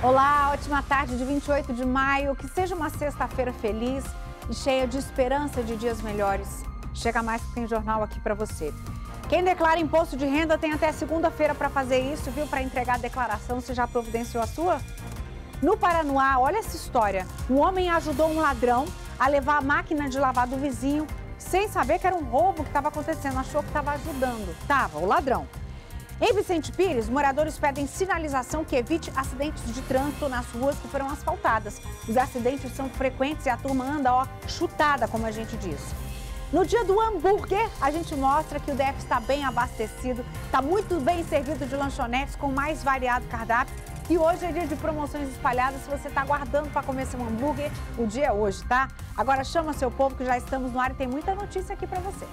Olá, ótima tarde de 28 de maio. Que seja uma sexta-feira feliz e cheia de esperança de dias melhores. Chega mais que tem jornal aqui para você. Quem declara imposto de renda tem até segunda-feira para fazer isso, viu? Para entregar a declaração. Você já providenciou a sua? No Paraná, olha essa história. Um homem ajudou um ladrão a levar a máquina de lavar do vizinho sem saber que era um roubo que estava acontecendo. Achou que estava ajudando. Tava, o ladrão. Em Vicente Pires, moradores pedem sinalização que evite acidentes de trânsito nas ruas que foram asfaltadas. Os acidentes são frequentes e a turma anda, chutada, como a gente diz. No dia do hambúrguer, a gente mostra que o DF está bem abastecido, está muito bem servido de lanchonetes com mais variado cardápio. E hoje é dia de promoções espalhadas. Se você está aguardando para comer seu hambúrguer, o dia é hoje, tá? Agora chama seu povo que já estamos no ar e tem muita notícia aqui para você.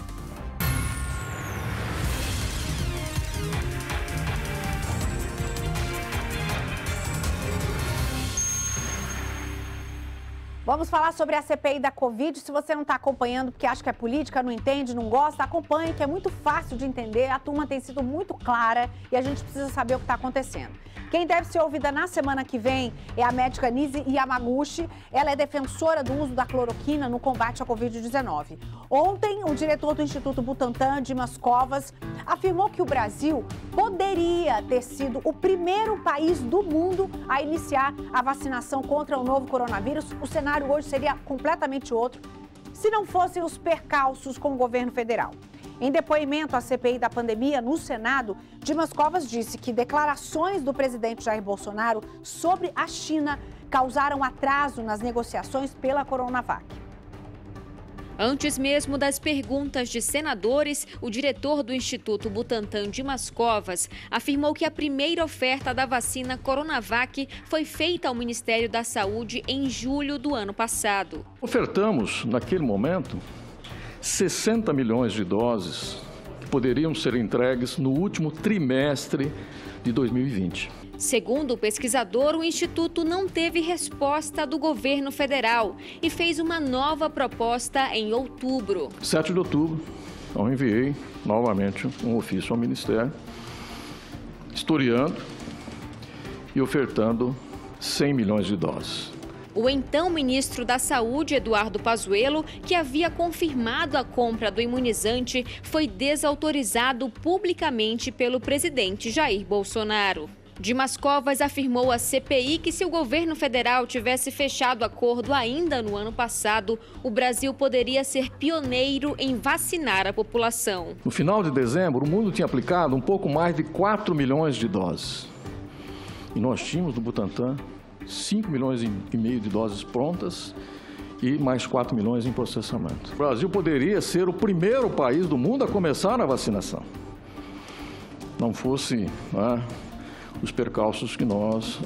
Vamos falar sobre a CPI da Covid. Se você não está acompanhando porque acha que é política, não entende, não gosta, acompanhe, que é muito fácil de entender. A turma tem sido muito clara e a gente precisa saber o que está acontecendo. Quem deve ser ouvida na semana que vem é a médica Nise Yamaguchi. Ela é defensora do uso da cloroquina no combate à Covid-19. Ontem, o diretor do Instituto Butantan, Dimas Covas, afirmou que o Brasil poderia ter sido o primeiro país do mundo a iniciar a vacinação contra o novo coronavírus. O cenário hoje seria completamente outro se não fossem os percalços com o governo federal. Em depoimento à CPI da pandemia no Senado, Dimas Covas disse que declarações do presidente Jair Bolsonaro sobre a China causaram atraso nas negociações pela Coronavac. Antes mesmo das perguntas de senadores, o diretor do Instituto Butantan, Dimas Covas, afirmou que a primeira oferta da vacina Coronavac foi feita ao Ministério da Saúde em julho do ano passado. Ofertamos, naquele momento, 60 milhões de doses que poderiam ser entregues no último trimestre de 2020. Segundo o pesquisador, o Instituto não teve resposta do governo federal e fez uma nova proposta em outubro. 7 de outubro, eu enviei novamente um ofício ao Ministério, historiando e ofertando 100 milhões de doses. O então ministro da Saúde, Eduardo Pazuello, que havia confirmado a compra do imunizante, foi desautorizado publicamente pelo presidente Jair Bolsonaro. Dimas Covas afirmou à CPI que se o governo federal tivesse fechado acordo ainda no ano passado, o Brasil poderia ser pioneiro em vacinar a população. No final de dezembro, o mundo tinha aplicado um pouco mais de 4 milhões de doses. E nós tínhamos no Butantan 5 milhões e meio de doses prontas e mais 4 milhões em processamento. O Brasil poderia ser o primeiro país do mundo a começar a vacinação. Não fosse os percalços que nós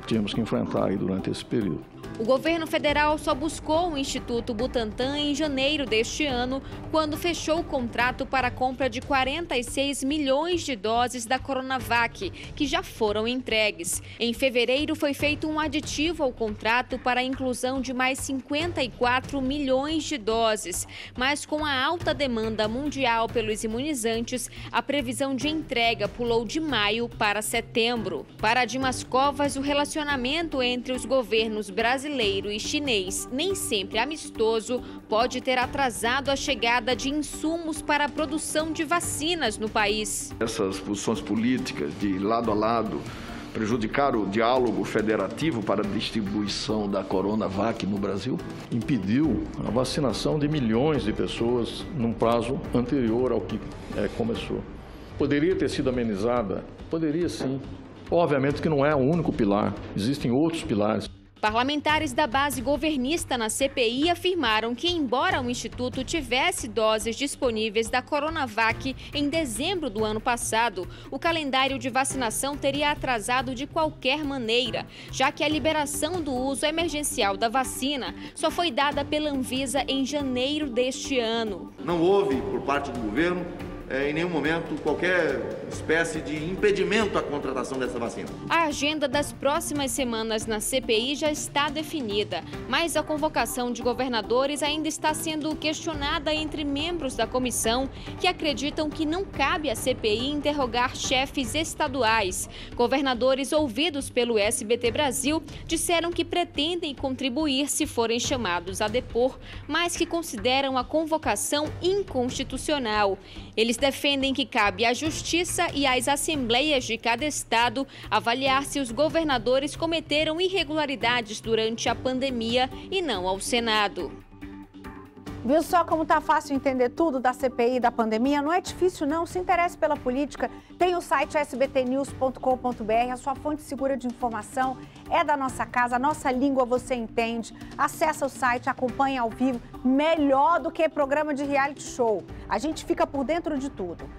tínhamos que enfrentar aí durante esse período. O governo federal só buscou o Instituto Butantan em janeiro deste ano, quando fechou o contrato para a compra de 46 milhões de doses da Coronavac, que já foram entregues. Em fevereiro, foi feito um aditivo ao contrato para a inclusão de mais 54 milhões de doses. Mas com a alta demanda mundial pelos imunizantes, a previsão de entrega pulou de maio para setembro. Para Dimas Covas, o relacionamento entre os governos brasileiro e chinês, nem sempre amistoso, pode ter atrasado a chegada de insumos para a produção de vacinas no país. Essas posições políticas de lado a lado prejudicaram o diálogo federativo para a distribuição da Coronavac no Brasil? Impediu a vacinação de milhões de pessoas num prazo anterior ao que começou. Poderia ter sido amenizada? Poderia sim. Obviamente que não é o único pilar, existem outros pilares. Parlamentares da base governista na CPI afirmaram que, embora o Instituto tivesse doses disponíveis da Coronavac em dezembro do ano passado, o calendário de vacinação teria atrasado de qualquer maneira, já que a liberação do uso emergencial da vacina só foi dada pela Anvisa em janeiro deste ano. Não houve, por parte do governo, em nenhum momento, qualquer espécie de impedimento à contratação dessa vacina. A agenda das próximas semanas na CPI já está definida, mas a convocação de governadores ainda está sendo questionada entre membros da comissão que acreditam que não cabe à CPI interrogar chefes estaduais. Governadores ouvidos pelo SBT Brasil disseram que pretendem contribuir se forem chamados a depor, mas que consideram a convocação inconstitucional. Eles defendem que cabe à Justiça e às assembleias de cada estado avaliar se os governadores cometeram irregularidades durante a pandemia e não ao Senado. Viu só como tá fácil entender tudo da CPI da pandemia? Não é difícil não, se interesse pela política, tem o site sbtnews.com.br, a sua fonte segura de informação, é da nossa casa, a nossa língua você entende. Acessa o site, acompanha ao vivo, melhor do que programa de reality show. A gente fica por dentro de tudo.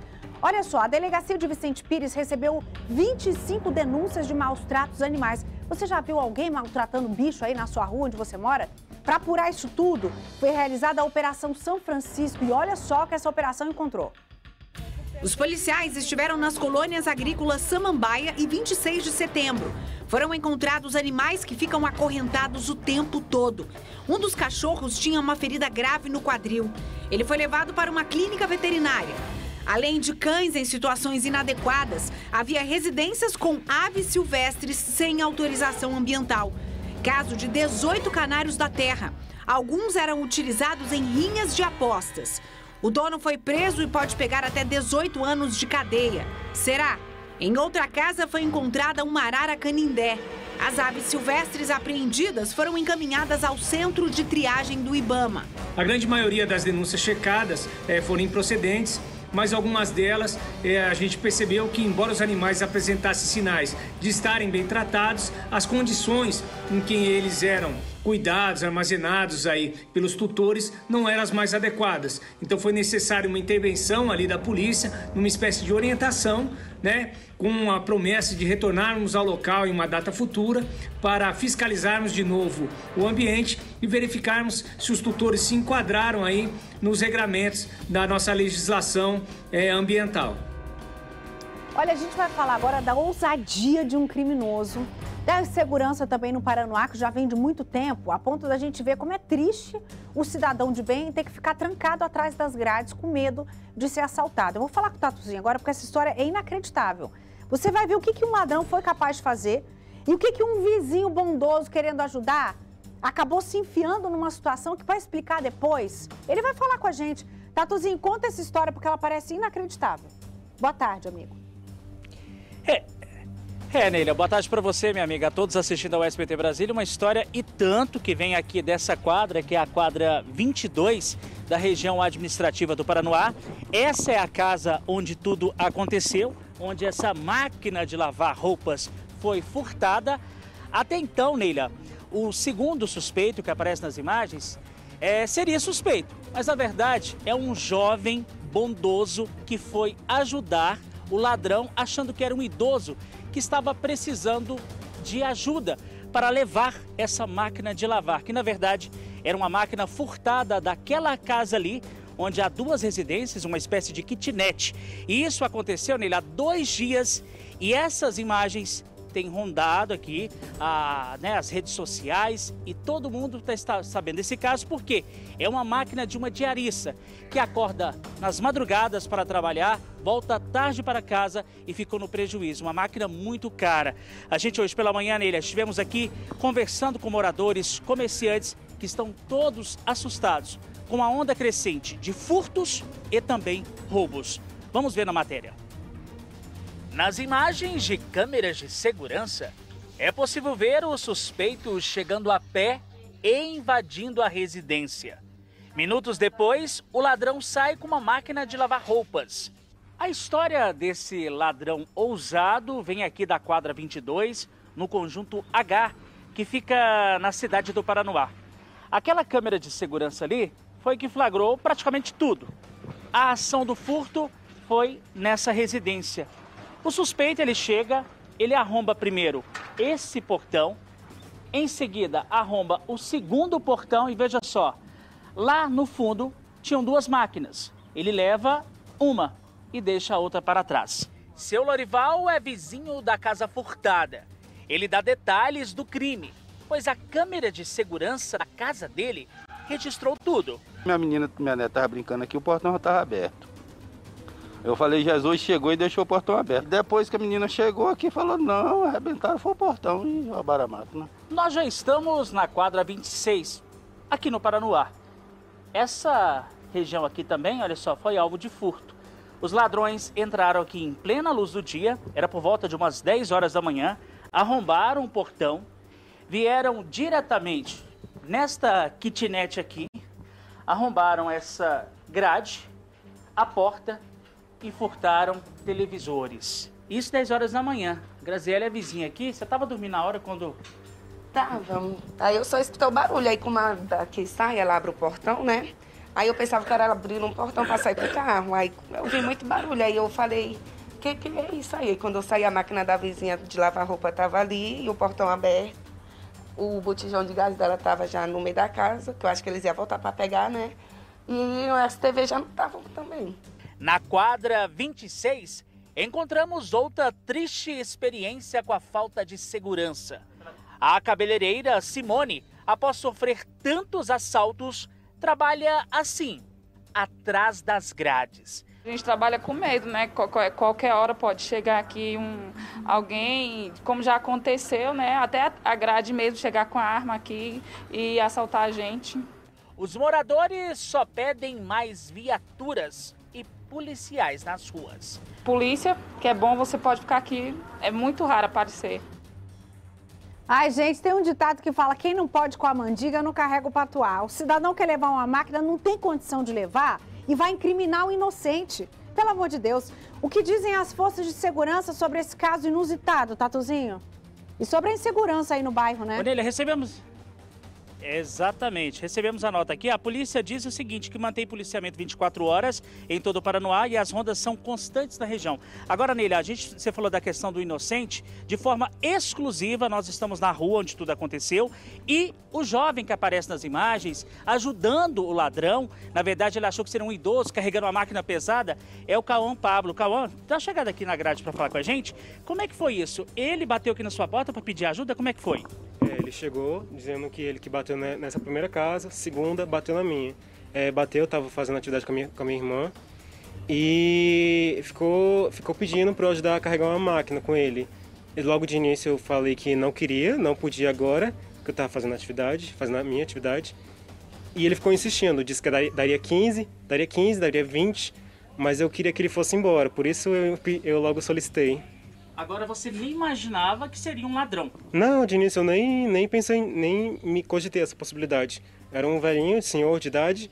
Olha só, a delegacia de Vicente Pires recebeu 25 denúncias de maus tratos animais. Você já viu alguém maltratando bicho aí na sua rua onde você mora? Para apurar isso tudo, foi realizada a Operação São Francisco e olha só o que essa operação encontrou. Os policiais estiveram nas colônias agrícolas Samambaia e 26 de setembro. Foram encontrados animais que ficam acorrentados o tempo todo. Um dos cachorros tinha uma ferida grave no quadril. Ele foi levado para uma clínica veterinária. Além de cães em situações inadequadas, havia residências com aves silvestres sem autorização ambiental. Caso de 18 canários da terra. Alguns eram utilizados em rinhas de apostas. O dono foi preso e pode pegar até 18 anos de cadeia. Será? Em outra casa foi encontrada uma arara canindé. As aves silvestres apreendidas foram encaminhadas ao centro de triagem do IBAMA. A grande maioria das denúncias checadas foram improcedentes, mas algumas delas a gente percebeu que, embora os animais apresentassem sinais de estarem bem tratados, as condições em que eles eram cuidados, armazenados aí pelos tutores, não eram as mais adequadas. Então foi necessário uma intervenção ali da polícia, numa espécie de orientação, né, com a promessa de retornarmos ao local em uma data futura para fiscalizarmos de novo o ambiente e verificarmos se os tutores se enquadraram aí nos regramentos da nossa legislação ambiental. Olha, a gente vai falar agora da ousadia de um criminoso, da insegurança também no Paranoá, que já vem de muito tempo, a ponto da gente ver como é triste o cidadão de bem ter que ficar trancado atrás das grades com medo de ser assaltado. Eu vou falar com o Tatuzinho agora, porque essa história é inacreditável. Você vai ver o que um ladrão foi capaz de fazer e o que um vizinho bondoso querendo ajudar acabou se enfiando numa situação que vai explicar depois. Ele vai falar com a gente. Tatuzinho, conta essa história porque ela parece inacreditável. Boa tarde, amigo. Neila, boa tarde para você, minha amiga, a todos assistindo ao SBT Brasília. Uma história e tanto que vem aqui dessa quadra, que é a quadra 22 da região administrativa do Paranoá. Essa é a casa onde tudo aconteceu, onde essa máquina de lavar roupas foi furtada. Até então, Neila, o segundo suspeito que aparece nas imagens seria suspeito, mas na verdade é um jovem bondoso que foi ajudar o ladrão achando que era um idoso que estava precisando de ajuda para levar essa máquina de lavar, que na verdade era uma máquina furtada daquela casa ali, onde há duas residências, uma espécie de kitnet. E isso aconteceu, Neila, há 2 dias e essas imagens têm rondado aqui as redes sociais e todo mundo está sabendo desse caso porque é uma máquina de uma diarista que acorda nas madrugadas para trabalhar, volta tarde para casa e ficou no prejuízo. Uma máquina muito cara. A gente hoje pela manhã, Neila, estivemos aqui conversando com moradores, comerciantes que estão todos assustados com a onda crescente de furtos e também roubos. Vamos ver na matéria. Nas imagens de câmeras de segurança, é possível ver o suspeito chegando a pé e invadindo a residência. Minutos depois, o ladrão sai com uma máquina de lavar roupas. A história desse ladrão ousado vem aqui da quadra 22, no conjunto H, que fica na cidade do Paranoá. Aquela câmera de segurança ali foi que flagrou praticamente tudo. A ação do furto foi nessa residência. O suspeito, ele chega, ele arromba primeiro esse portão, em seguida arromba o segundo portão e veja só, lá no fundo tinham 2 máquinas. Ele leva uma e deixa a outra para trás. Seu Lorival é vizinho da casa furtada. Ele dá detalhes do crime, pois a câmera de segurança da casa dele registrou tudo. Minha neta estava brincando aqui, o portão já estava aberto. Eu falei, Jesus chegou e deixou o portão aberto. Depois que a menina chegou aqui, falou, não, arrebentaram, foi o portão e roubaram a máquina. Nós já estamos na quadra 26, aqui no Paranoá. Essa região aqui também, olha só, foi alvo de furto. Os ladrões entraram aqui em plena luz do dia, era por volta de umas 10 horas da manhã, arrombaram o portão, vieram diretamente nesta kitnet aqui, arrombaram essa grade, a porta e furtaram televisores. Isso 10 horas da manhã. Graziela é vizinha aqui, você estava dormindo na hora quando... Tava. Aí eu só escutei o barulho, aí como a daqui sai, ela abre o portão, né? Aí eu pensava que era ela abrindo um portão para sair pro carro. Aí eu vi muito barulho, aí eu falei, que é isso aí? Quando eu saí, a máquina da vizinha de lavar roupa tava ali e o portão aberto. O botijão de gás dela tava já no meio da casa, que eu acho que eles iam voltar para pegar, né? E as TV já não estavam também. Na quadra 26, encontramos outra triste experiência com a falta de segurança. A cabeleireira Simone, após sofrer tantos assaltos, trabalha assim, atrás das grades. A gente trabalha com medo, né? Qualquer hora pode chegar aqui alguém, como já aconteceu, né? Até a grade mesmo chegar com a arma aqui e assaltar a gente. Os moradores só pedem mais viaturas e policiais nas ruas. Polícia, que é bom, você pode ficar aqui, é muito raro aparecer. Ai, gente, tem um ditado que fala, quem não pode com a mandiga não carrega o patuá. O cidadão quer levar uma máquina, não tem condição de levar e vai incriminar o inocente. Pelo amor de Deus. O que dizem as forças de segurança sobre esse caso inusitado, Tatuzinho? E sobre a insegurança aí no bairro, né? Orelha, recebemos... Exatamente. Recebemos a nota aqui. A polícia diz o seguinte, que mantém policiamento 24 horas em todo o Paranoá e as rondas são constantes na região. Agora, Neila, você falou da questão do inocente. De forma exclusiva, nós estamos na rua onde tudo aconteceu e o jovem que aparece nas imagens, ajudando o ladrão, na verdade ele achou que seria um idoso carregando uma máquina pesada, é o Cauã Pablo. Cauã, tá chegado aqui na grade para falar com a gente. Como é que foi isso? Ele bateu aqui na sua porta para pedir ajuda? Como é que foi? Ele chegou dizendo que ele que bateu nessa primeira casa, segunda bateu na minha. Bateu, estava fazendo atividade com a minha irmã e ficou pedindo para eu ajudar a carregar uma máquina com ele. E logo de início eu falei que não queria, não podia agora, porque eu estava fazendo a minha atividade. E ele ficou insistindo, disse que daria 15, daria 20, mas eu queria que ele fosse embora, por isso eu logo solicitei. Agora você nem imaginava que seria um ladrão. Não, de início eu nem pensei, nem me cogitei essa possibilidade. Era um velhinho, senhor de idade,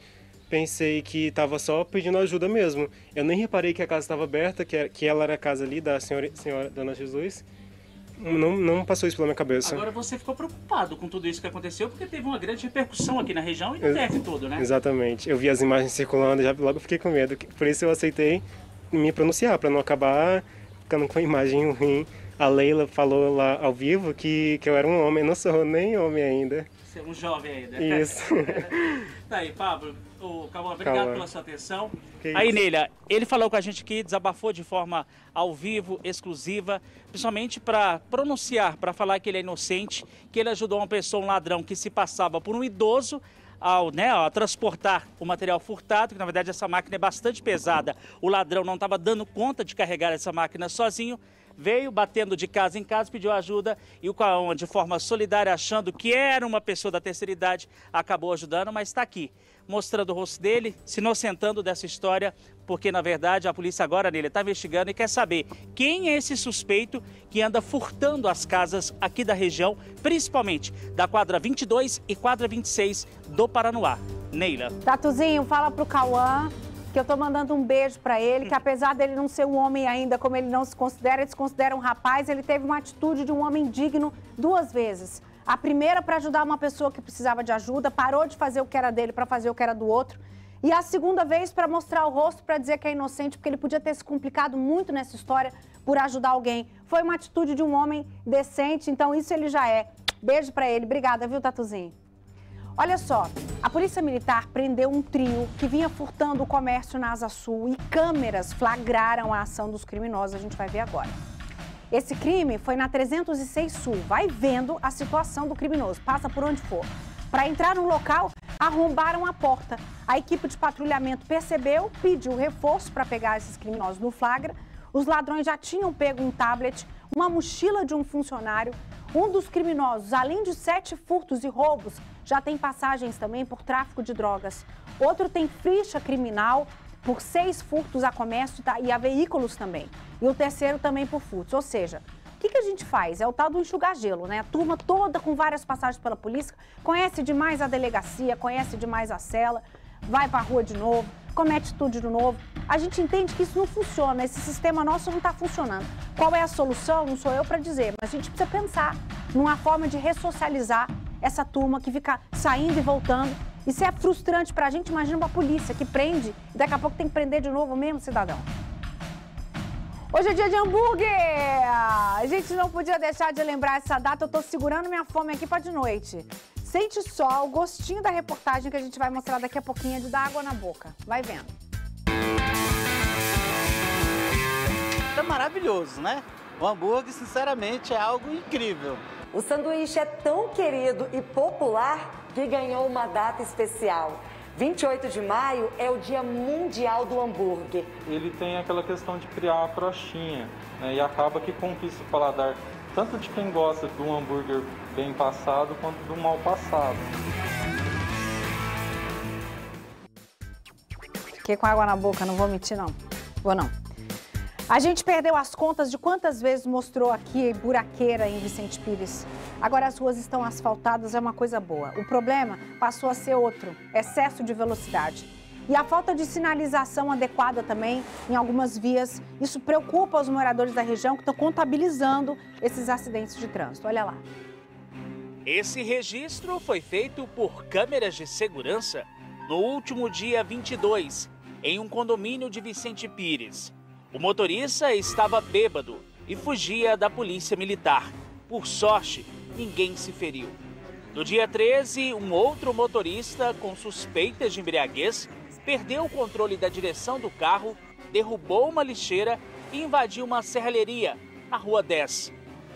pensei que estava só pedindo ajuda mesmo. Eu nem reparei que a casa estava aberta, que ela era a casa ali da senhora Dona Jesus. Não passou isso pela minha cabeça. Agora você ficou preocupado com tudo isso que aconteceu, porque teve uma grande repercussão aqui na região e no DF todo, né? Exatamente. Eu vi as imagens circulando e logo fiquei com medo. Por isso eu aceitei me pronunciar, para não acabar ficando com a imagem ruim. A Leila falou lá ao vivo que eu era um homem, não sou nem homem ainda. Você é um jovem ainda. Isso. Tá aí, Pablo. Cauã, obrigado pela sua atenção. Aí, Neila, ele falou com a gente que desabafou de forma ao vivo, exclusiva, principalmente para pronunciar, para falar que ele é inocente, que ele ajudou uma pessoa, um ladrão que se passava por um idoso, ao transportar o material furtado, que na verdade essa máquina é bastante pesada. O ladrão não estava dando conta de carregar essa máquina sozinho, veio batendo de casa em casa, pediu ajuda e o Cauã, de forma solidária, achando que era uma pessoa da terceira idade, acabou ajudando, mas está aqui, mostrando o rosto dele, se inocentando dessa história, porque na verdade a polícia agora nele está investigando e quer saber quem é esse suspeito que anda furtando as casas aqui da região, principalmente da quadra 22 e quadra 26 do Paranoá. Neila. Tatuzinho, fala pro Cauã que eu tô mandando um beijo pra ele, que apesar dele não ser um homem ainda, como ele não se considera, ele se considera um rapaz, ele teve uma atitude de um homem digno 2 vezes. A primeira para ajudar uma pessoa que precisava de ajuda, parou de fazer o que era dele para fazer o que era do outro. E a segunda vez para mostrar o rosto, para dizer que é inocente, porque ele podia ter se complicado muito nessa história por ajudar alguém. Foi uma atitude de um homem decente, então isso ele já é. Beijo pra ele. Obrigada, viu, Tatuzinho? Olha só, a Polícia Militar prendeu um trio que vinha furtando o comércio na Asa Sul e câmeras flagraram a ação dos criminosos, a gente vai ver agora. Esse crime foi na 306 Sul, vai vendo a situação do criminoso, passa por onde for. Para entrar no local, arrombaram a porta. A equipe de patrulhamento percebeu, pediu reforço para pegar esses criminosos no flagra. Os ladrões já tinham pego um tablet, uma mochila de um funcionário. Um dos criminosos, além de 7 furtos e roubos, já tem passagens também por tráfico de drogas. Outro tem ficha criminal por 6 furtos a comércio e a veículos também. E o terceiro também por furtos. Ou seja, o que a gente faz? É o tal do enxugar gelo, né? A turma toda com várias passagens pela polícia, conhece demais a delegacia, conhece demais a cela, vai pra rua de novo, comete tudo de novo. A gente entende que isso não funciona, esse sistema nosso não está funcionando. Qual é a solução? Não sou eu para dizer, mas a gente precisa pensar numa forma de ressocializar essa turma que fica saindo e voltando. Isso é frustrante para a gente, imagina uma polícia que prende e daqui a pouco tem que prender de novo o mesmo cidadão. Hoje é dia de hambúrguer! A gente não podia deixar de lembrar essa data, eu tô segurando minha fome aqui para de noite. Sente só o gostinho da reportagem que a gente vai mostrar daqui a pouquinho de dar água na boca. Vai vendo. É maravilhoso, né? O hambúrguer, sinceramente, é algo incrível. O sanduíche é tão querido e popular que ganhou uma data especial. 28 de maio é o Dia Mundial do Hambúrguer. Ele tem aquela questão de criar uma crostinha, né? E acaba que conquista o paladar tanto de quem gosta de um hambúrguer bem passado quanto do mal passado. Fiquei com água na boca, não vou mentir não. Vou não. A gente perdeu as contas de quantas vezes mostrou aqui buraqueira em Vicente Pires. Agora as ruas estão asfaltadas, é uma coisa boa. O problema passou a ser outro, excesso de velocidade. E a falta de sinalização adequada também em algumas vias. Isso preocupa os moradores da região que estão contabilizando esses acidentes de trânsito. Olha lá. Esse registro foi feito por câmeras de segurança no último dia 22, em um condomínio de Vicente Pires. O motorista estava bêbado e fugia da polícia militar. Por sorte, ninguém se feriu. No dia 13, um outro motorista com suspeitas de embriaguez perdeu o controle da direção do carro, derrubou uma lixeira e invadiu uma serralheria na Rua 10.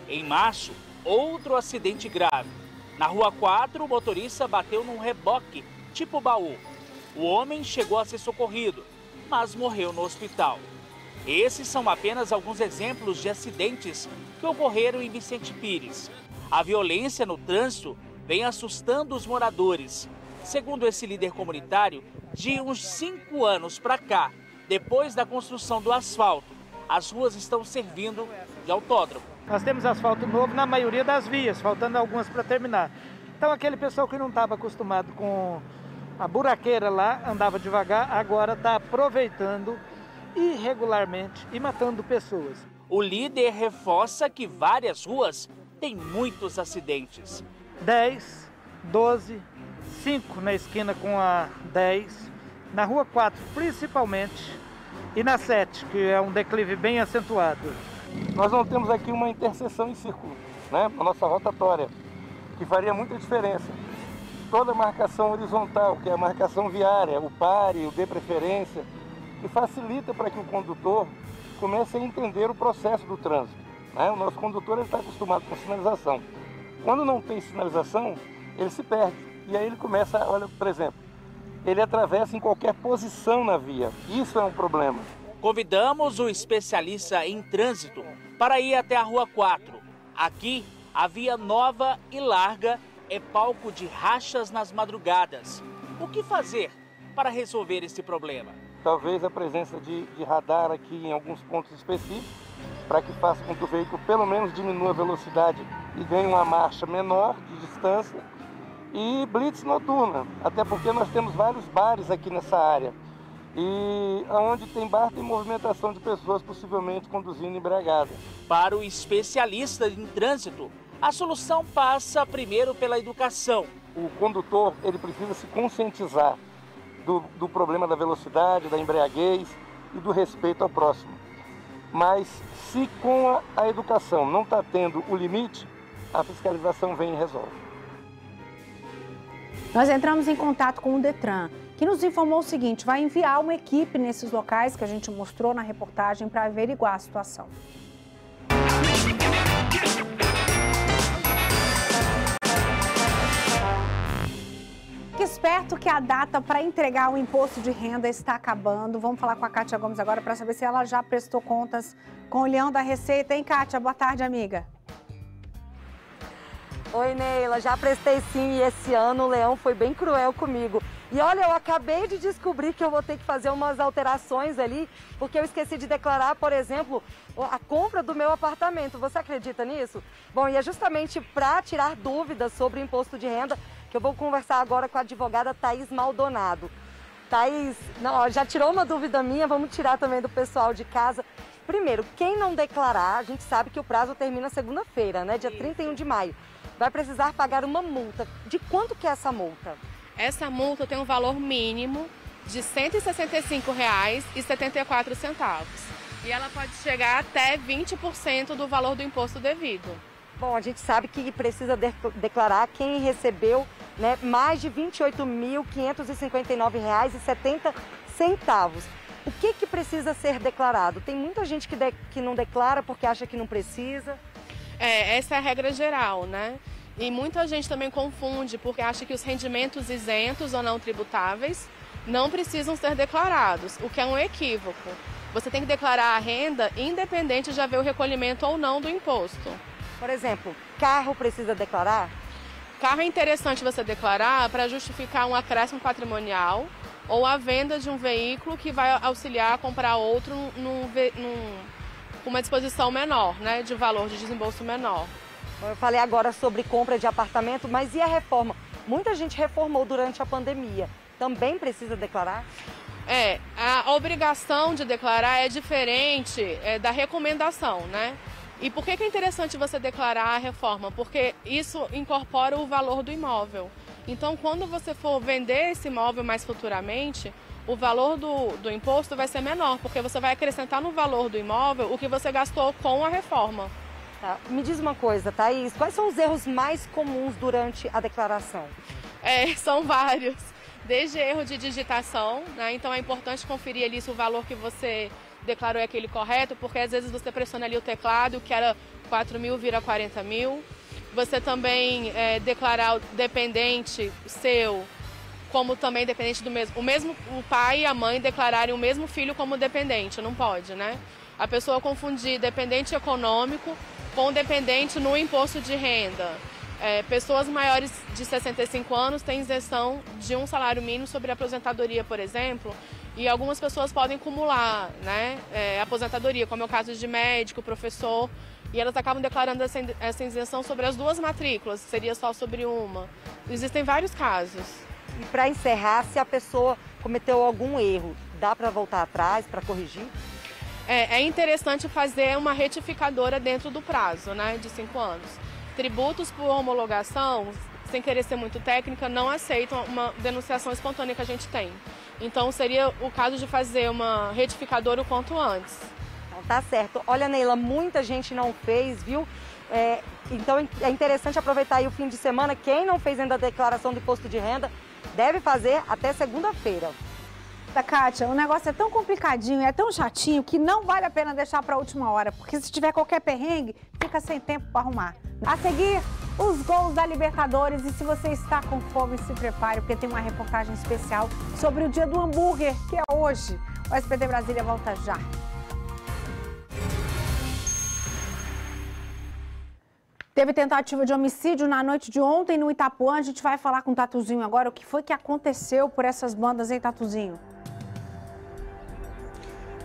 Em março, outro acidente grave. Na Rua 4, o motorista bateu num reboque tipo baú. O homem chegou a ser socorrido, mas morreu no hospital. Esses são apenas alguns exemplos de acidentes que ocorreram em Vicente Pires. A violência no trânsito vem assustando os moradores. Segundo esse líder comunitário, de uns 5 anos para cá, depois da construção do asfalto, as ruas estão servindo de autódromo. Nós temos asfalto novo na maioria das vias, faltando algumas para terminar. Então aquele pessoal que não estava acostumado com a buraqueira lá, andava devagar, agora está aproveitando irregularmente e matando pessoas. O líder reforça que várias ruas têm muitos acidentes. 10, 12, 5 na esquina com a 10, na Rua 4 principalmente, e na 7, que é um declive bem acentuado. Nós não temos aqui uma interseção em círculo, né, na nossa rotatória, que faria muita diferença. Toda a marcação horizontal, que é a marcação viária, o pare, o dê preferência, que facilita para que o condutor comece a entender o processo do trânsito, né? O nosso condutor está acostumado com sinalização. Quando não tem sinalização, ele se perde. E aí ele começa, olha, por exemplo, ele atravessa em qualquer posição na via. Isso é um problema. Convidamos o especialista em trânsito para ir até a Rua 4. Aqui, a via nova e larga é palco de rachas nas madrugadas. O que fazer para resolver esse problema? Talvez a presença de radar aqui em alguns pontos específicos, para que faça com que o veículo pelo menos diminua a velocidade e ganhe uma marcha menor de distância. E blitz noturna, até porque nós temos vários bares aqui nessa área. E onde tem bar tem movimentação de pessoas possivelmente conduzindo embriagadas. Para o especialista em trânsito, a solução passa primeiro pela educação. O condutor ele precisa se conscientizar do problema da velocidade, da embriaguez e do respeito ao próximo. Mas se com a educação não está tendo o limite, a fiscalização vem e resolve. Nós entramos em contato com o Detran, que nos informou o seguinte: vai enviar uma equipe nesses locais que a gente mostrou na reportagem para averiguar a situação. Fique esperto que a data para entregar o imposto de renda está acabando. Vamos falar com a Kátia Gomes agora para saber se ela já prestou contas com o Leão da Receita. Hein, Kátia? Boa tarde, amiga. Oi, Neila. Já prestei sim e esse ano o Leão foi bem cruel comigo. E olha, eu acabei de descobrir que eu vou ter que fazer umas alterações ali, porque eu esqueci de declarar, por exemplo, a compra do meu apartamento. Você acredita nisso? Bom, e é justamente para tirar dúvidas sobre o imposto de renda que eu vou conversar agora com a advogada Thaís Maldonado. Thaís, não, já tirou uma dúvida minha, vamos tirar também do pessoal de casa. Primeiro, quem não declarar, a gente sabe que o prazo termina segunda-feira, né, dia 31 de maio. Vai precisar pagar uma multa. De quanto que é essa multa? Essa multa tem um valor mínimo de R$ 165,74. E ela pode chegar até 20% do valor do imposto devido. Bom, a gente sabe que precisa declarar quem recebeu, né, mais de R$ 28.559,70. O que precisa ser declarado? Tem muita gente que não declara porque acha que não precisa. Essa é a regra geral, né? E muita gente também confunde porque acha que os rendimentos isentos ou não tributáveis não precisam ser declarados, o que é um equívoco. Você tem que declarar a renda independente de haver o recolhimento ou não do imposto. Por exemplo, carro precisa declarar? Carro é interessante você declarar para justificar um acréscimo patrimonial ou a venda de um veículo que vai auxiliar a comprar outro com uma disposição menor, né, de valor de desembolso menor. Eu falei agora sobre compra de apartamento, mas e a reforma? Muita gente reformou durante a pandemia. Também precisa declarar? A obrigação de declarar é diferente da recomendação, né? E por que é interessante você declarar a reforma? Porque isso incorpora o valor do imóvel. Então, quando você for vender esse imóvel mais futuramente, o valor do imposto vai ser menor, porque você vai acrescentar no valor do imóvel o que você gastou com a reforma. Tá. Me diz uma coisa, Thaís, quais são os erros mais comuns durante a declaração? São vários, desde erro de digitação, né? Então é importante conferir ali se o valor que você declarou é aquele correto, porque às vezes você pressiona ali o teclado, que era 4 mil vira 40 mil. Você também declarar o dependente seu como também dependente do mesmo. O pai e a mãe declararem o mesmo filho como dependente, não pode, né? A pessoa confundir dependente econômico com dependente no imposto de renda. Pessoas maiores de 65 anos têm isenção de um salário mínimo sobre a aposentadoria, por exemplo, e algumas pessoas podem acumular, né, aposentadoria, como é o caso de médico, professor, e elas acabam declarando essa isenção sobre as duas matrículas, seria só sobre uma. Existem vários casos. E para encerrar, se a pessoa cometeu algum erro, dá para voltar atrás, para corrigir? É interessante fazer uma retificadora dentro do prazo, né, de 5 anos. Tributos por homologação, sem querer ser muito técnica, não aceitam uma denunciação espontânea que a gente tem. Então, seria o caso de fazer uma retificadora o quanto antes. Então, tá certo. Olha, Neila, muita gente não fez, viu? Então, é interessante aproveitar aí o fim de semana. Quem não fez ainda a declaração do imposto de renda, deve fazer até segunda-feira. Kátia, o negócio é tão complicadinho, é tão chatinho, que não vale a pena deixar para a última hora, porque se tiver qualquer perrengue, fica sem tempo para arrumar. A seguir, os gols da Libertadores, e se você está com fome, se prepare, porque tem uma reportagem especial sobre o dia do hambúrguer, que é hoje. O SBT Brasília volta já. Teve tentativa de homicídio na noite de ontem no Itapuã. A gente vai falar com o Tatuzinho agora o que foi que aconteceu por essas bandas, hein, Tatuzinho?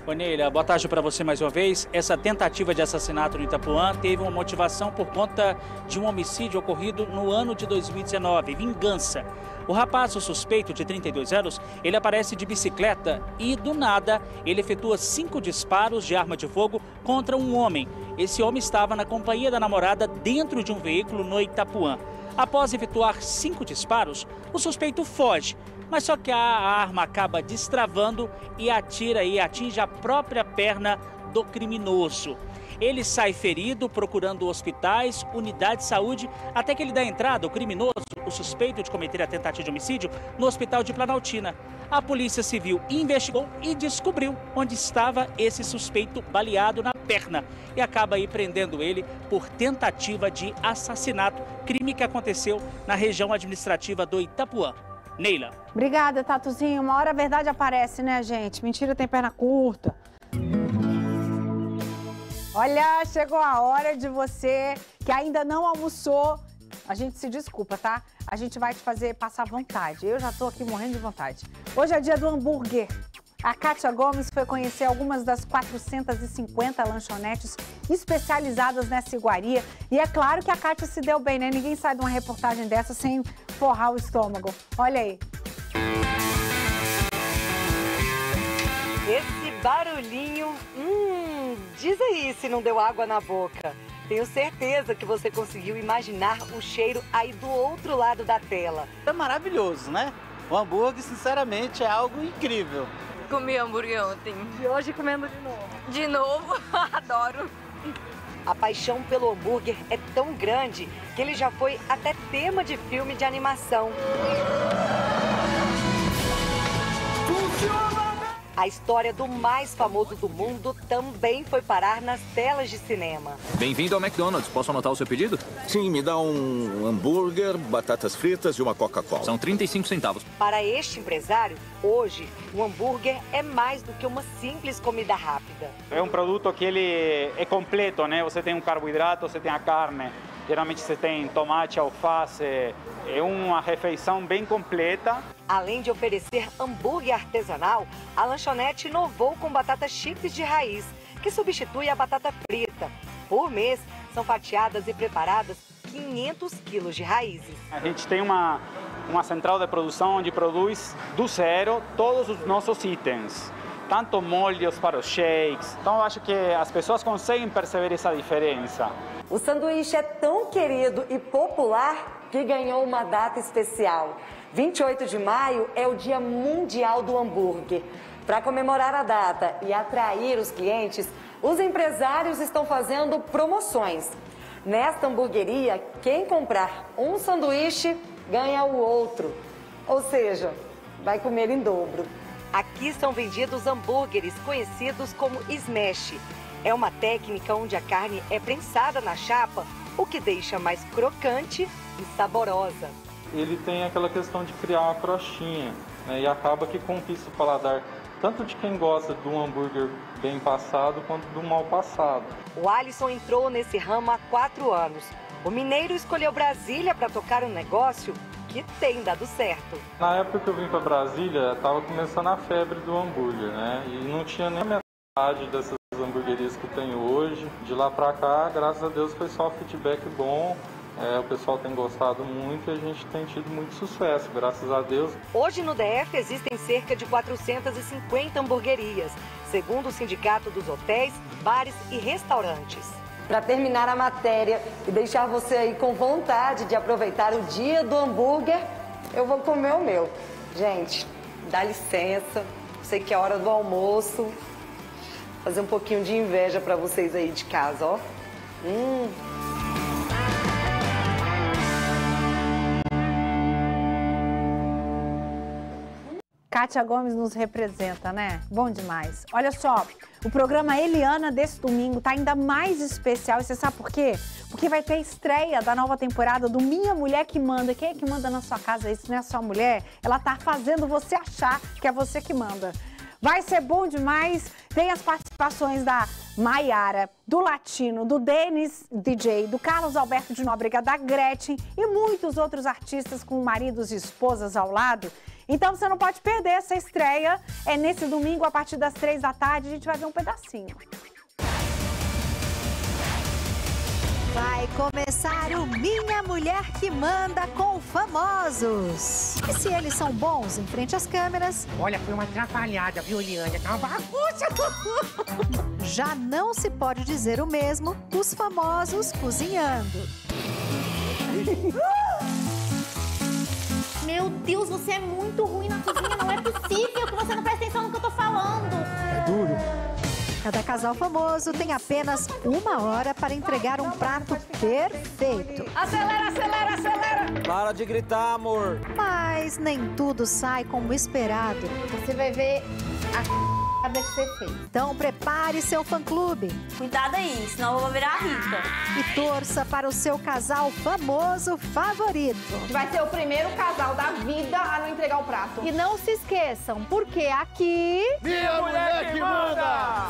Ô Neila, boa tarde para você mais uma vez. Essa tentativa de assassinato no Itapuã teve uma motivação por conta de um homicídio ocorrido no ano de 2019, vingança. O rapaz, o suspeito de 32 anos, ele aparece de bicicleta e, do nada, ele efetua 5 disparos de arma de fogo contra um homem. Esse homem estava na companhia da namorada dentro de um veículo no Itapuã. Após efetuar 5 disparos, o suspeito foge. Mas só que a arma acaba destravando e atira e atinge a própria perna do criminoso. Ele sai ferido, procurando hospitais, unidade de saúde, até que ele dá entrada, o criminoso, o suspeito de cometer a tentativa de homicídio, no hospital de Planaltina. A Polícia Civil investigou e descobriu onde estava esse suspeito baleado na perna e acaba aí prendendo ele por tentativa de assassinato, crime que aconteceu na região administrativa do Itapuã. Neila. Obrigada, Tatuzinho. Uma hora a verdade aparece, né, gente? Mentira tem perna curta. Olha, chegou a hora de você que ainda não almoçou. A gente se desculpa, tá? A gente vai te fazer passar vontade. Eu já tô aqui morrendo de vontade. Hoje é dia do hambúrguer. A Kátia Gomes foi conhecer algumas das 450 lanchonetes especializadas nessa iguaria. E é claro que a Kátia se deu bem, né? Ninguém sai de uma reportagem dessa sem forrar o estômago. Olha aí. Esse barulhinho, diz aí se não deu água na boca. Tenho certeza que você conseguiu imaginar o cheiro aí do outro lado da tela. É maravilhoso, né? O hambúrguer, sinceramente, é algo incrível. Comi hambúrguer ontem. E hoje comendo de novo? De novo? Adoro. A paixão pelo hambúrguer é tão grande que ele já foi até tema de filme de animação. A história do mais famoso do mundo também foi parar nas telas de cinema. Bem-vindo ao McDonald's. Posso anotar o seu pedido? Sim, me dá um hambúrguer, batatas fritas e uma Coca-Cola. São 35 centavos. Para este empresário, hoje, o hambúrguer é mais do que uma simples comida rápida. É um produto que ele é completo, né? Você tem um carboidrato, você tem a carne. Geralmente você tem tomate, alface. É uma refeição bem completa. Além de oferecer hambúrguer artesanal, a lanchonete inovou com batata chips de raiz, que substitui a batata frita. Por mês, são fatiadas e preparadas 500 quilos de raízes. A gente tem uma central de produção onde produz do zero todos os nossos itens. Tanto molhos para os shakes. Então eu acho que as pessoas conseguem perceber essa diferença. O sanduíche é tão querido e popular que ganhou uma data especial. 28 de maio é o Dia Mundial do Hambúrguer. Para comemorar a data e atrair os clientes, os empresários estão fazendo promoções. Nesta hamburgueria, quem comprar um sanduíche ganha o outro. Ou seja, vai comer em dobro. Aqui são vendidos hambúrgueres conhecidos como smash. É uma técnica onde a carne é prensada na chapa, o que deixa mais crocante e saborosa. Ele tem aquela questão de criar uma crostinha, né, e acaba que conquista o paladar tanto de quem gosta de um hambúrguer bem passado quanto do mal passado. O Alisson entrou nesse ramo há 4 anos. O mineiro escolheu Brasília para tocar um negócio que tem dado certo. Na época que eu vim para Brasília, estava começando a febre do hambúrguer, né? E não tinha nem metade dessas hamburguerias que tem hoje. De lá para cá, graças a Deus, foi só feedback bom. O pessoal tem gostado muito e a gente tem tido muito sucesso, graças a Deus. Hoje no DF existem cerca de 450 hamburguerias, segundo o Sindicato dos Hotéis, Bares e Restaurantes. Para terminar a matéria e deixar você aí com vontade de aproveitar o dia do hambúrguer, eu vou comer o meu. Gente, dá licença, sei que é hora do almoço. Fazer um pouquinho de inveja para vocês aí de casa, ó. Kátia Gomes nos representa, né? Bom demais. Olha só, o programa Eliana desse domingo tá ainda mais especial. E você sabe por quê? Porque vai ter estreia da nova temporada do Minha Mulher que Manda. Quem é que manda na sua casa? Isso não é a sua mulher? Ela tá fazendo você achar que é você que manda. Vai ser bom demais. Tem as participações da Maiara, do Latino, do Denis DJ, do Carlos Alberto de Nóbrega, da Gretchen e muitos outros artistas com maridos e esposas ao lado. Então você não pode perder essa estreia. É nesse domingo, a partir das 3 da tarde, a gente vai ver um pedacinho. Vai começar o Minha Mulher que Manda com famosos. E se eles são bons em frente às câmeras... Olha, foi uma atrapalhada, viu, Eliane? Tá uma bagunça. Já não se pode dizer o mesmo dos famosos cozinhando. Meu Deus, você é muito ruim na cozinha. Não é possível que você não preste atenção no que eu tô falando. É duro. Cada casal famoso tem apenas 1 hora para entregar um prato perfeito. Acelera, acelera, acelera! Para de gritar, amor. Mas nem tudo sai como esperado. Você vai ver a que você fez. Então prepare seu fã-clube. Cuidado aí, senão eu vou virar rica. E torça para o seu casal famoso favorito. Vai ser o primeiro casal da vida a não entregar o prato. E não se esqueçam, porque aqui... Minha mulher que manda!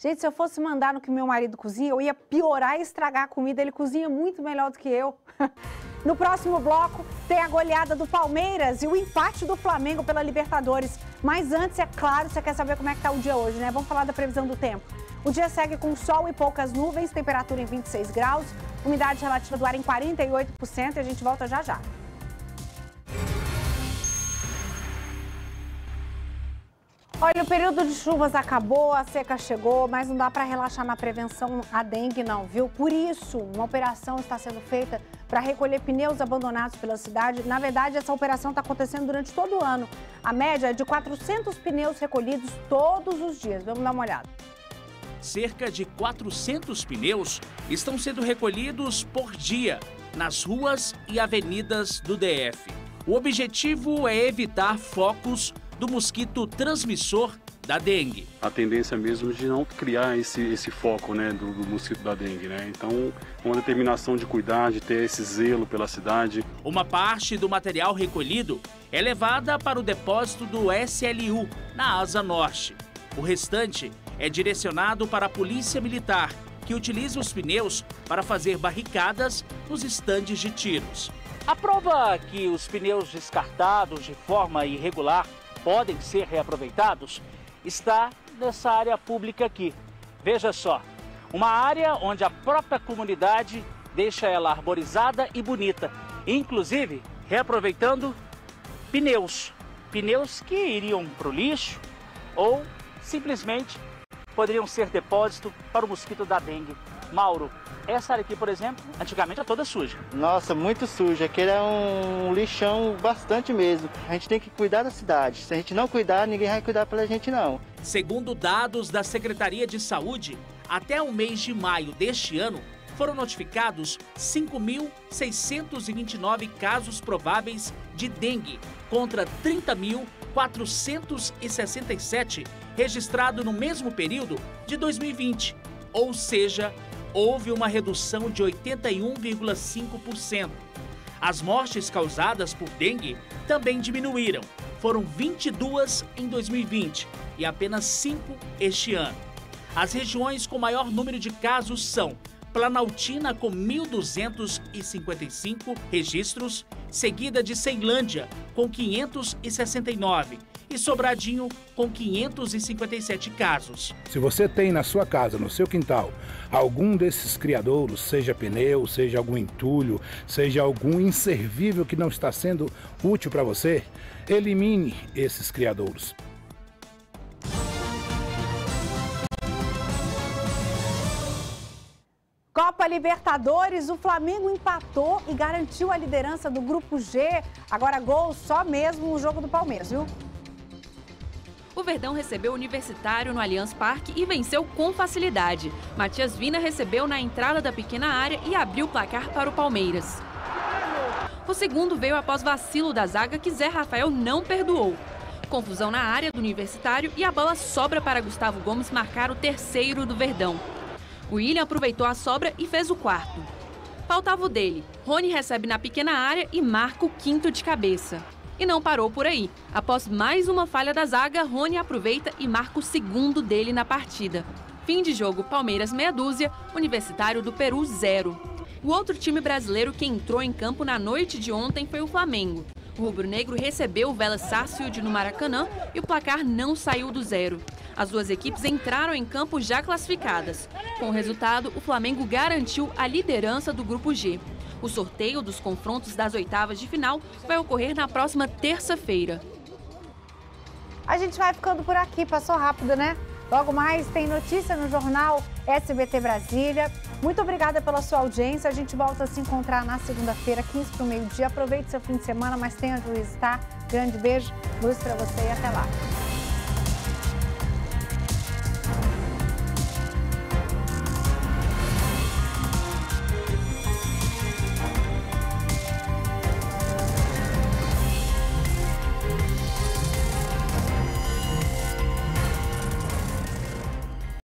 Gente, se eu fosse mandar no que meu marido cozinha, eu ia piorar e estragar a comida. Ele cozinha muito melhor do que eu. No próximo bloco, tem a goleada do Palmeiras e o empate do Flamengo pela Libertadores. Mas antes, é claro, você quer saber como é que tá o dia hoje, né? Vamos falar da previsão do tempo. O dia segue com sol e poucas nuvens, temperatura em 26 graus, umidade relativa do ar em 48% e a gente volta já já. Olha, o período de chuvas acabou, a seca chegou, mas não dá para relaxar na prevenção à dengue não, viu? Por isso, uma operação está sendo feita para recolher pneus abandonados pela cidade. Na verdade, essa operação está acontecendo durante todo o ano. A média é de 400 pneus recolhidos todos os dias. Vamos dar uma olhada. Cerca de 400 pneus estão sendo recolhidos por dia nas ruas e avenidas do DF. O objetivo é evitar focos do mosquito transmissor da dengue. A tendência mesmo de não criar esse foco, né, do mosquito da dengue, né? Então, uma determinação de cuidar, de ter esse zelo pela cidade. Uma parte do material recolhido é levada para o depósito do SLU, na Asa Norte. O restante é direcionado para a Polícia Militar, que utiliza os pneus para fazer barricadas nos estandes de tiros. A prova que os pneus descartados de forma irregular podem ser reaproveitados está nessa área pública aqui. Veja só, uma área onde a própria comunidade deixa ela arborizada e bonita, inclusive reaproveitando pneus que iriam para o lixo ou simplesmente poderiam ser depósito para o mosquito da dengue. Mauro, essa área aqui, por exemplo, antigamente era toda suja. Nossa, muito suja. Aquele é um lixão bastante mesmo. A gente tem que cuidar da cidade. Se a gente não cuidar, ninguém vai cuidar pela gente, não. Segundo dados da Secretaria de Saúde, até o mês de maio deste ano, foram notificados 5.629 casos prováveis de dengue, contra 30.467 registrados no mesmo período de 2020. Ou seja, houve uma redução de 81,5%. As mortes causadas por dengue também diminuíram. Foram 22 em 2020 e apenas 5 este ano. As regiões com maior número de casos são Planaltina, com 1.255 registros, seguida de Ceilândia, com 569, e Sobradinho, com 557 casos. Se você tem na sua casa, no seu quintal, algum desses criadouros, seja pneu, seja algum entulho, seja algum inservível que não está sendo útil para você, elimine esses criadouros. Copa Libertadores, o Flamengo empatou e garantiu a liderança do Grupo G. Agora gol só mesmo no jogo do Palmeiras, viu? O Verdão recebeu o Universitário no Allianz Parque e venceu com facilidade. Matias Vina recebeu na entrada da pequena área e abriu o placar para o Palmeiras. O segundo veio após vacilo da zaga que Zé Rafael não perdoou. Confusão na área do Universitário e a bola sobra para Gustavo Gomes marcar o terceiro do Verdão. O William aproveitou a sobra e fez o quarto. Faltava o dele. Rony recebe na pequena área e marca o quinto de cabeça. E não parou por aí. Após mais uma falha da zaga, Rony aproveita e marca o segundo dele na partida. Fim de jogo, Palmeiras meia dúzia, Universitário do Peru 0. O outro time brasileiro que entrou em campo na noite de ontem foi o Flamengo. O rubro-negro recebeu o Vélez Sarsfield no Maracanã e o placar não saiu do 0. As duas equipes entraram em campo já classificadas. Com o resultado, o Flamengo garantiu a liderança do Grupo G. O sorteio dos confrontos das oitavas de final vai ocorrer na próxima terça-feira. A gente vai ficando por aqui, passou rápido, né? Logo mais tem notícia no jornal SBT Brasília. Muito obrigada pela sua audiência. A gente volta a se encontrar na segunda-feira, 15 para o meio-dia. Aproveite seu fim de semana, mas tenha juízo, tá? Grande beijo, luz para você e até lá.